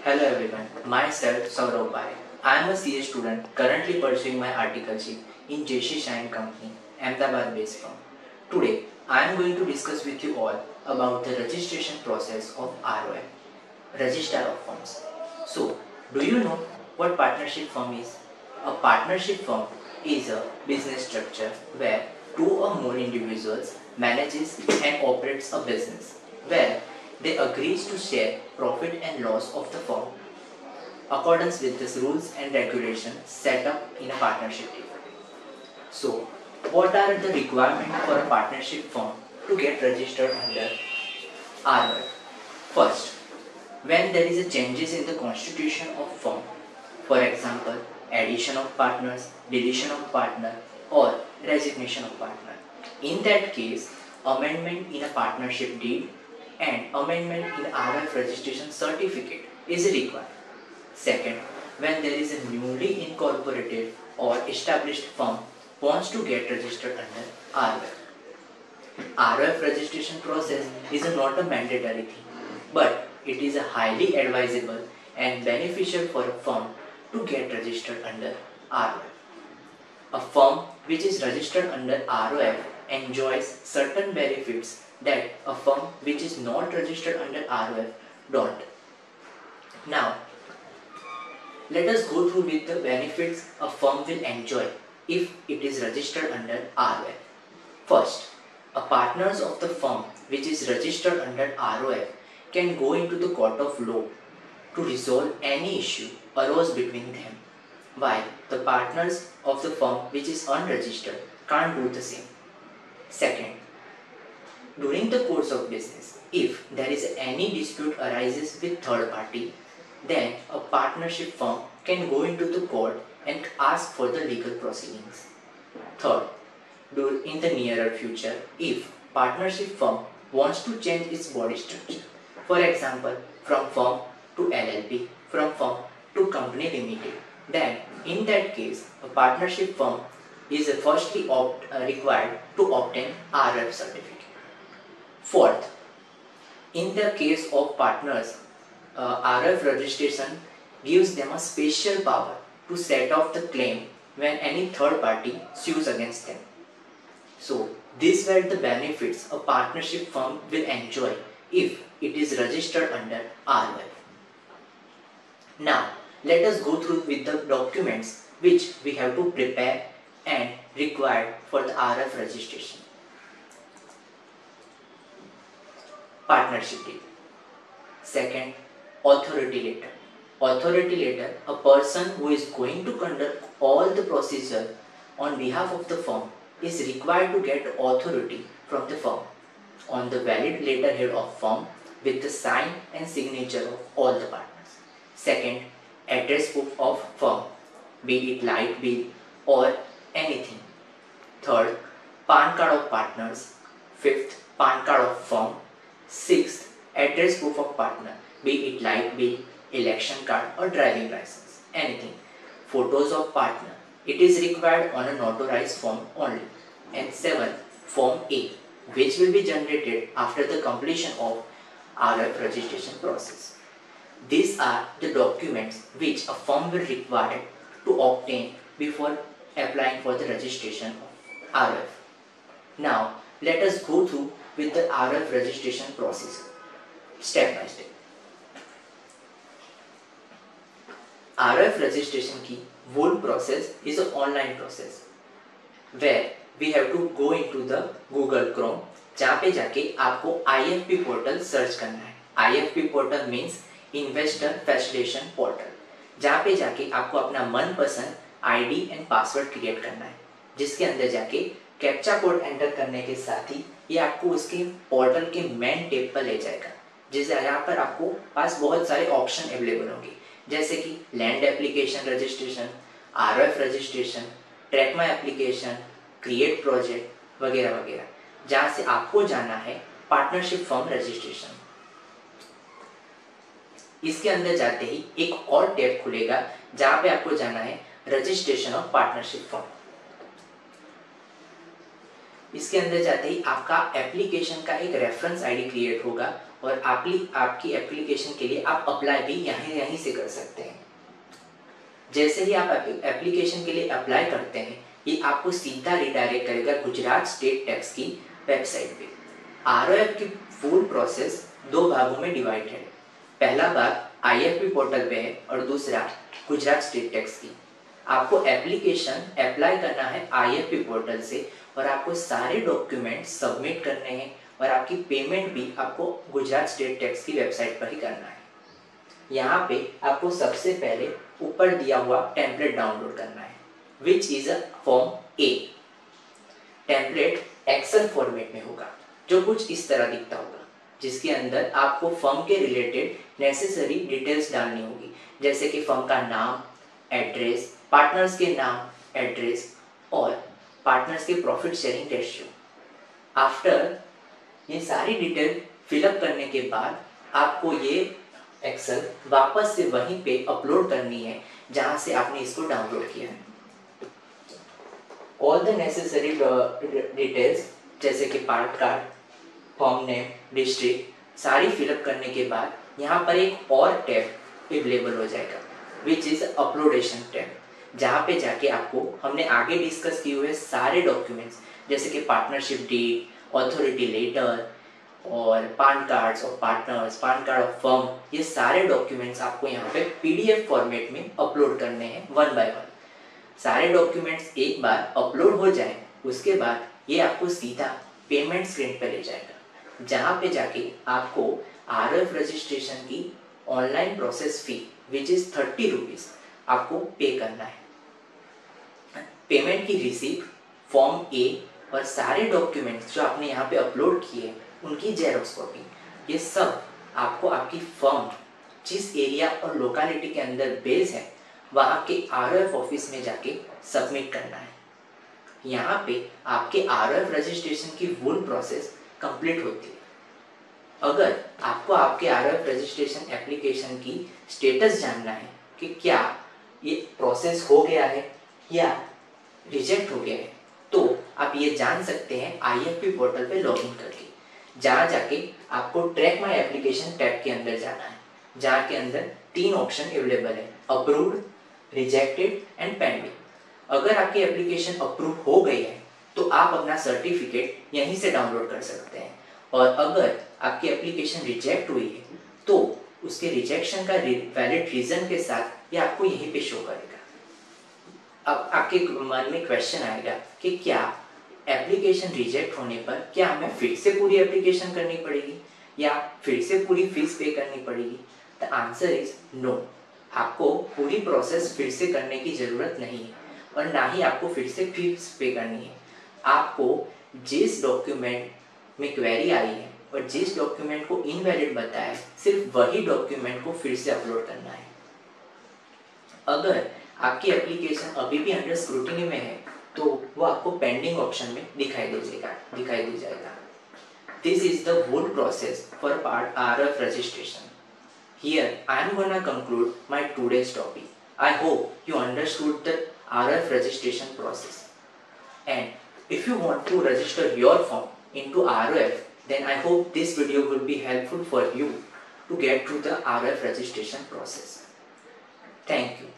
Hello everyone, myself Saurav Pai. I am a CA student currently pursuing my articleship in JC Shine Company, Ahmedabad based firm. Today, I am going to discuss with you all about the registration process of ROF, Register of Firms. So, do you know what partnership firm is? A partnership firm is a business structure where two or more individuals manages and operates a business where they agrees to share profit and loss of the firm accordance with the rules and regulations set up in a partnership deal. So, what are the requirements for a partnership firm to get registered under ROF? First, when there is a changes in the constitution of firm, for example, addition of partners, deletion of partner, or resignation of partner. In that case, amendment in a partnership deed and amendment in RF registration certificate is required. Second, when there is a newly incorporated or established firm wants to get registered under RF. RF registration process is not a mandatory thing, but it is a highly advisable and beneficial for a firm to get registered under ROF. A firm which is registered under ROF enjoys certain benefits that a firm which is not registered under ROF don't. Now, let us go through with the benefits a firm will enjoy if it is registered under ROF. First, a partners of the firm which is registered under ROF can go into the court of law to resolve any issue arose between them, while the partners of the firm which is unregistered can't do the same. Second, during the course of business, if there is any dispute arises with third party, then a partnership firm can go into the court and ask for the legal proceedings. Third, in the nearer future, if partnership firm wants to change its body structure, for example, from firm to LLP, from firm to company limited, then in that case, a partnership firm is firstly required to obtain RF certificate. Fourth, in the case of partners, RF registration gives them a special power to set off the claim when any third party sues against them. So, these were the benefits a partnership firm will enjoy if it is registered under ROF. Now, let us go through with the documents which we have to prepare and required for the RF registration. Partnership deed. Second, authority letter. Authority letter, a person who is going to conduct all the procedure on behalf of the firm is required to get authority from the firm on the valid letterhead of firm with the sign and signature of all the partners. Second, address proof of firm, be it light bill or anything. Third, PAN card of partners. Fifth, PAN card of firm. Sixth, address proof of partner, be it light bill, election card or driving license, anything. Photos of partner. It is required on a notarized form only. And 7. Form A, which will be generated after the completion of RF registration process. These are the documents which a firm will require to obtain before applying for the registration of RF. Now, let us go through with the RF registration process step by step. RF registration की whole process is an online process where we have to go into the Google Chrome, जहाँ पे जाके आपको IFP portal search करना है. IFP portal means investor facilitation portal, जहाँ पे जाके आपको अपना मनपसंद ID एंड पासवर्ड क्रिएट करना है, जिसके अंदर जाके कैप्चा कोड एंटर करने के साथ ही ये आपको उसके पोर्टल के मेन टेब पर ले जाएगा, जिससे यहाँ पर आपको पास बहुत सारे ऑप्शन अवेलेबल होंगे, जैसे कि land application registration, RF registration, track my application, create project वगैरह वगैरह, जहाँ से आपको जाना है पार्टनरशिप फर्म रजिस्ट्रेशन. इसके अंदर जाते ही एक और टैब खुलेगा जहाँ पे आपको जाना है रजिस्ट्रेशन ऑफ पार्टनरशिप फर्म. इसके अंदर जाते ही आपका एप्लीकेशन का एक रेफरेंस आईडी क्रिएट होगा और आपकी एप्लीकेशन के लिए आप अप्लाई भी यहीं से कर सकते हैं। जैसे ही आप एप्लीकेशन के लिए अप्लाई करते हैं, ये आपको सीधा रिडायरेक्ट करेगा गुजरात स्टेट टैक्स की वेबसाइट पे। आरओएफ की फुल प्रोसेस 2 भागों में डिवाइडेड है। पहला भाग आईएफपी पोर्टल पे है और दूसरा गुजरात स्टेट टैक्स की। आपको एप्लीकेशन अप्लाई करना है आईएफपी पोर्टल से और आपको सारे डॉक्यूमेंट सबमिट करने हैं और आपकी पेमेंट भी आपको गुजरात स्टेट टैक्स की वेबसाइट पर ही करना है। यहाँ पे आपको सबसे पहले ऊपर दिया हुआ टेम्पलेट डाउनलोड करना है, which is a form A. Template excel format में होगा, जो कुछ इस तरह दिखता होगा, जिसके अंदर आपको फर्म के रिलेटेड नेसेसरी डिटेल्स डालनी होगी, जैसे कि फर्म का नाम, एड्रेस, पार्टनर्स के नाम, एड्रेस और पार्टनर्स के प्रॉफिट शेयरिंग रेशियो। आफ्टर ये सारी डिटेल फिलअप करने के बाद आपको ये एक्सेल वापस से वहीं पे अपलोड करनी है जहां से आपने इसको डाउनलोड किया है। ऑल द नेसेसरी डिटेल्स जैसे कि part card, form name, district सारी फिलअप करने के बाद यहाँ पर एक और टैब अवेलेबल हो जाएगा, विच इज अपलोडेशन टैब, जहाँ पे जाके आपको हमने आगे डिस्कस किए हुए सारे डॉक्यूमेंट्स जैसे कि पार्टनरशिप डीड, ऑथोरिटी लेटर और पान cards of partners, PAN card of firm, ये सारे डॉक्यूमेंट्स आपको यहाँ पे पीडीएफ फॉर्मेट में अपलोड करने हैं 1 बाय 1। सारे डॉक्यूमेंट्स एक बार अपलोड हो जाए उसके बाद ये आपको सीधा पेमेंट स्क्रीन पर ले जाएगा, जहाँ पे जाके आपको आरएफ रजिस्ट्रेशन की online process fee which is 30 rupees आपको पे करना है। पेमेंट की रिसीप्ट, फॉर्म ए और सारे डॉक्यूमेंट्स जो आपने यहाँ पे अपलोड किए उनकी जेरोक्स कॉपी, ये सब आपको आपकी फर्म जिस एरिया और लोकेलिटी के अंदर बेस है वहाँ के आरओएफ ऑफिस में जाके सबमिट करना है। यहाँ पे आपके आरओएफ रजिस्ट्रेशन की फुल प्रोसेस कंप्लीट होती है। अगर आपको आपके आरओएफ रजिस्ट्रेशन एप्लीकेशन की स्टेटस जानना है कि क्या ये प्रोसेस हो गया है या रिजेक्ट हो गया है, तो आप ये जान सकते हैं आईएफपी पोर्टल पे लॉगिन करके, जहाँ जाके आपको ट्रैक माय एप्लीकेशन टैब के अंदर जाना है, जहाँ के अंदर 3 ऑप्शन अवेलेबल है, अप्रूव्ड, रिजेक्टेड एंड पेंडिंग। अगर आपकी एप्लीकेशन अप्रूव हो गई है तो आप अपना सर्टिफिकेट यहीं से डाउनलोड कर सकते हैं, और अगर आपकी एप्लीकेशन रिजेक्ट हुई है तो उसके रिजेक्शन का वैलिड रीजन के साथ ये आपको यहीं पे शो करेगा। अब आपके मन में क्वेश्चन आएगा कि क्या एप्लीकेशन रिजेक्ट होने पर क्या हमें फिर से पूरी एप्लीकेशन करनी पड़ेगी या फिर से पूरी फीस पे करनी पड़ेगी? The answer is no. आपको पूरी प्रोसेस फिर से करने की जरूरत नहीं है और ना ही आपको फिर से फीस पे करनी है। आपको जिस डॉक्यूमेंट में क्वेरी आई है और जिस डॉक्यूमेंट को इनवैलिड बताया है, सिर्फ वही डॉक्यूमेंट को फिर से अपलोड करना है। अगर आपकी एप्लीकेशन अभी भी अंडर स्क्रूटिनी में है तो वो आपको पेंडिंग ऑप्शन में दिखाई दी जाएगा। This is the whole process for part RF registration. Here I am gonna conclude my today's topic. I hope you understood the RF registration process. And if you want to register your firm into RF, then I hope this video will be helpful for you to get through the RF registration process. Thank you.